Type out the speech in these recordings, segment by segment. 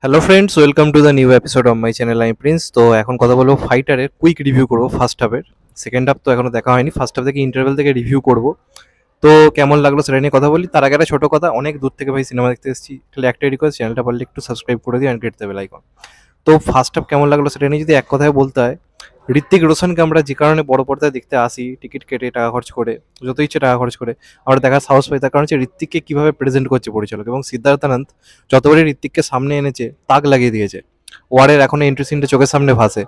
Hello friends, welcome to the new episode of my channel. আমি Prince. তো এখন কথা বলবো ফাইটারের কুইক রিভিউ করবো ফার্স্ট হাফের। সেকেন্ড হাফ তো এখনো দেখা হয়নি, ফার্স্ট হাফ থেকে ইন্টারভেল থেকে রিভিউ করবো। তো কেমন লাগলো সেটা নিয়ে কথা বলি। তার আগে একটা ছোটো কথা, অনেক দূর থেকে ভাই সিনেমা দেখতে এসেছি, তাহলে একটাই রিকোয়েস্ট, চ্যানেলটা পারলে একটু সাবস্ক্রাইব করে দিও and get the bell icon. তো ফার্স্ট হাফ কেমন লাগলো সেটা নিয়ে যদি এক কথায় বলতে হয়, ঋত্বিক রোশনকে আমরা যে কারণে বড় পর্দায় দেখতে আসি, টিকিট কেটে টাকা খরচ করে, যত ইচ্ছে টাকা খরচ করে আমরা দেখার সাহস পাই, তার কারণ হচ্ছে ঋত্বিককে কীভাবে প্রেজেন্ট করছে পরিচালক। এবং সিদ্ধার্থ আনন্দ যতবারই ঋত্বিককে সামনে এনেছে তাক লাগিয়ে দিয়েছে। ওয়ারের এখনো এন্ট্রি সিনটা চোখের সামনে ভাসে।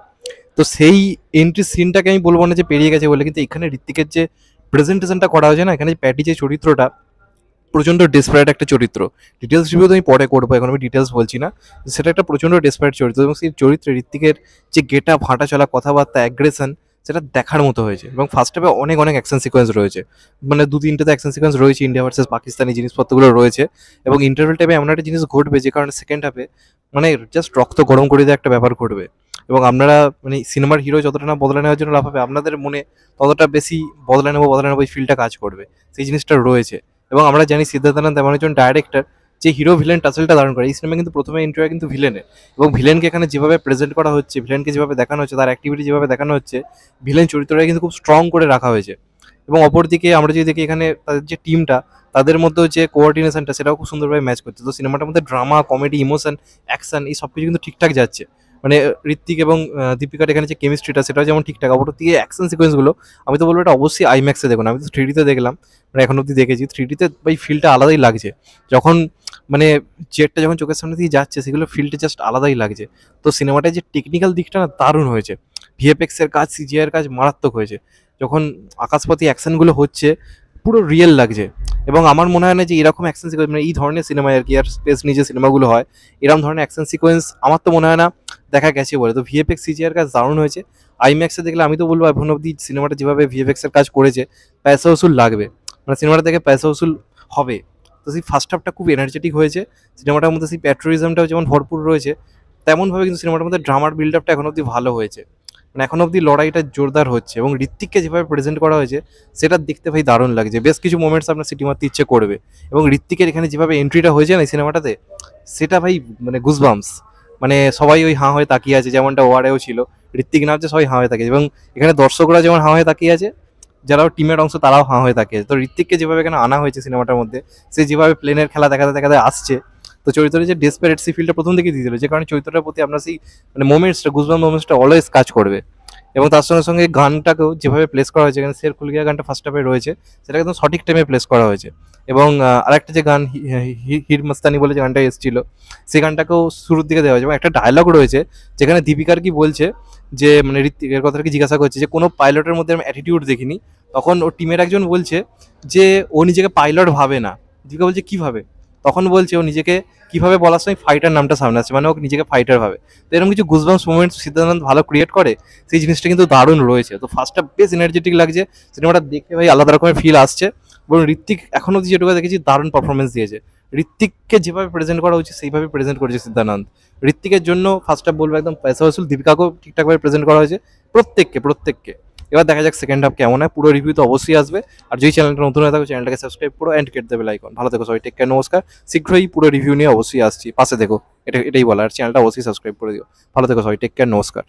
তো সেই এন্ট্রি সিনটাকে আমি বলবো না যে পেরিয়ে গেছে বলে, কিন্তু এখানে ঋত্বিকের যে প্রেজেন্টেশনটা করা হয়েছে না, এখানে প্যাটি যে চরিত্রটা, প্রচণ্ড ডেসপারেট একটা চরিত্র। ডিটেলস রিভিউ তো আমি পরে করবো, এখন আমি ডিটেলস বলছি না। সেটা একটা প্রচণ্ড ডেসপারেট চরিত্র, এবং সেই চরিত্রে ঋত্বিকের যে গেট আপ, হাঁটা চলা, কথাবার্তা, অ্যাগ্রেশন, সেটা দেখার মতো হয়েছে। এবং ফার্স্ট হাফে অনেক অনেক অ্যাকশন সিকোয়েন্স রয়েছে, মানে দু তিনটে অ্যাকশন সিকোয়েন্স রয়েছে, ইন্ডিয়া ভার্সেস পাকিস্তানি জিনিসপত্রগুলো রয়েছে। এবং ইন্টারভেল টাইমে এমন একটা জিনিস ঘটবে যে কারণে সেকেন্ড হাফে মানে জাস্ট রক্ত গরম করে দেওয়া একটা ব্যাপার ঘটবে। এবং আপনারা মানে সিনেমার হিরো যতটা না বদলে নেওয়ার জন্য লাফাবে, আপনাদের মনে ততটা বেশি বদলে নেবো এই ফিলটা কাজ করবে। সেই জিনিসটা রয়েছে। এবং আমরা জানি সিদ্ধার্থ আনন্দ এমন একজন ডাইরেক্টর যে হিরো ভিলেন টাসেলটা দারুণ করে। এই সিনেমা কিন্তু প্রথমে ইন্ট্রো কিন্তু ভিলেনে, এবং ভিলেনকে এখানে যেভাবে প্রেজেন্ট করা হচ্ছে, ভিলেনকে যেভাবে দেখানো হচ্ছে, তার অ্যাক্টিভিটি যেভাবে দেখানো হচ্ছে, ভিলেন চরিত্রটা কিন্তু খুব স্ট্রং করে রাখা হয়েছে। এবং অপরদিকে আমরা যদি দেখি এখানে তাদের যে টিমটা, তাদের মধ্যেও যে কোঅর্ডিনেশনটা, সেটাও খুব সুন্দরভাবে ম্যাচ করছে। তো সিনেমাটার মধ্যে ড্রামা, কমেডি, ইমোশন, অ্যাকশন, এই সব কিছু কিন্তু ঠিকঠাক যাচ্ছে। মানে ঋত্বিক এবং দীপিকার এখানে যে কেমিস্ট্রিটা, সেটাও যেমন ঠিকঠাক। অপরদিকে অ্যাকশন সিকোয়েন্সগুলো আমি তো বলবো এটা অবশ্যই আইম্যাক্সে দেখুন। আমি তো 3D-তে দেখলাম, মানে এখন অব্দি দেখেছি 3D-তে, ভাই ফিলটা আলাদাই লাগছে। যখন মানে জেটটা যখন চোখের সামনে দিয়ে যাচ্ছে, সেগুলো ফিলটা জাস্ট আলাদাই লাগছে। তো সিনেমাটায় যে টেকনিক্যাল দিকটা না, দারুণ হয়েছে। ভিএফএক্স এর কাজ, সিজিআই এর কাজ মারাত্মক হয়েছে। যখন আকাশপথী অ্যাকশনগুলো হচ্ছে, পুরো রিয়েল লাগছে। এবং আমার মনে হয় না যে এরকম অ্যাকশন সিকোয়েন্স, মানে এই ধরনের সিনেমায় আর কি, আর স্পেস নিয়ে যে সিনেমাগুলো হয়, এরকম ধরনের অ্যাকশন সিকোয়েন্স আমার তো মনে হয় না দেখা গেছে বলে। তো ভিএফএক্স সিজিআই এর কাজ দারুণ হয়েছে। আইম্যাক্সে দেখলে আমি তো বলবো এখন অব্দি সিনেমাটা যেভাবে ভিএফএক্স এর কাজ করেছে, পয়সা ওসুল লাগবে, মানে সিনেমাটা দেখে পয়সা ওসুল হবে। তো সেই ফার্স্ট হাফটা খুব এনার্জেটিক হয়েছে। সিনেমাটার মধ্যে সেই প্যাট্রিয়টিজমটাও যেমন ভরপুর রয়েছে, তেমনভাবে কিন্তু সিনেমাটার মধ্যে ড্রামার বিল্ড আপটা এখন অব্দি ভালো হয়েছে। মানে এখন অব্দি লড়াইটা জোরদার হচ্ছে, এবং ঋত্বিককে যেভাবে প্রেজেন্ট করা হয়েছে, সেটা দেখতে ভাই দারুণ লাগছে। বেশ কিছু মোমেন্টস আপনার সিটি মারতে ইচ্ছে করবে। এবং ঋত্বিকের এখানে যেভাবে এন্ট্রিটা হয়েছে না এই সিনেমাটাতে, সেটা ভাই মানে গুজবাম্পস। মানে সবাই ওই হাঁ হয়ে তাকিয়ে আছে, যেমনটা ওয়ারেও ছিল। ঋত্বিক না হচ্ছে সবাই হাঁ হয়ে তাকিয়ে আছে, এবং এখানে দর্শকরা যেমন হাঁ হয়ে তাকিয়ে আছে, যারাও টিমের অংশ তারাও হাঁ হয়ে তাকিয়ে আছে। তো ঋত্বিককে যেভাবে এখানে আনা হয়েছে সিনেমাটার মধ্যে, সে যেভাবে প্লেনের খেলা দেখাতে দেখাতে আসছে, তো চরিত্রের যে ডেসপারেট সেই ফিলটা প্রথম থেকে দিয়ে দিল, যে কারণে চরিত্রটার প্রতি আপনার সেই মানে মোমেন্টসটা, গুজবাম্প মোমেন্টসটা অলওয়েজ কাজ করবে। এবং তার সঙ্গে সঙ্গে গানটাকেও যেভাবে প্লেস করা হয়েছে, এখানে শের খুল গিয়া গানটা ফার্স্ট হাফে রয়েছে, সেটা একদম সঠিক টাইমে প্লেস করা হয়েছে। এবং আরেকটা যে গান হির মস্তানি বলে যে গানটা এসেছিল, সেই গানটাকেও শুরুর দিকে দেওয়া হয়েছে। এবং একটা ডায়লগ রয়েছে যেখানে দীপিকার কি বলছে, যে মানে ঋত্বিকের কথাটা কি জিজ্ঞাসা করছে যে কোনো পাইলটের মধ্যে আমি অ্যাটিটিউড দেখিনি। তখন ও টিমের একজন বলছে যে ও নিজেকে পাইলট ভাবে না। দীপিকা বলছে কীভাবে? তখন বলছে ও নিজেকে কীভাবে বলার সময় ফাইটার নামটা সামনে আসছে, মানে ও নিজেকে ফাইটার ভাবে। তো এরকম কিছু গুজবাম্পস মোমেন্টস সিদ্ধান্ত ভালো ক্রিয়েট করে, সেই জিনিসটা কিন্তু দারুণ রয়েছে। তো ফার্স্টটা বেশ এনার্জেটিক লাগছে, সিনেমাটা দেখে ভাই আলাদা রকমের ফিল আসছে। এবং ঋত্বিক এখন অব্দি যেটুকু দেখেছি দারুণ পারফরমেন্স দিয়েছে। ঋত্বিককে যেভাবে প্রেজেন্ট করা উচিত সেইভাবে প্রেজেন্ট করেছে সিদ্ধানন্দ। ঋত্বিকের জন্য ফার্স্ট হাফ বলবো একদম পয়সা ওসুল। দীপিকাকেও ঠিকঠাকভাবে প্রেজেন্ট করা হয়েছে, প্রত্যেককে। এবার দেখা যাক সেকেন্ড হাফ কেমন হয়। পুরো রিভিউ তো অবশ্যই আসবে। আর যদি চ্যানেলটা নতুন হয়ে থাকে, চ্যানেলটাকে সাবস্ক্রাইব করো and get the bell icon. ভালো থেকো সবাই, টেক কেয়ার, নমস্কার। শীঘ্রই পুরো রিভিউ নিয়ে অবশ্যই আসছি, পাশে দেখো, এটাই বলা। আর চ্যানেলটা অবশ্যই সাবস্ক্রাইব করে দিও। ভালো থেকো সবাই, টেক কেয়ার, নমস্কার।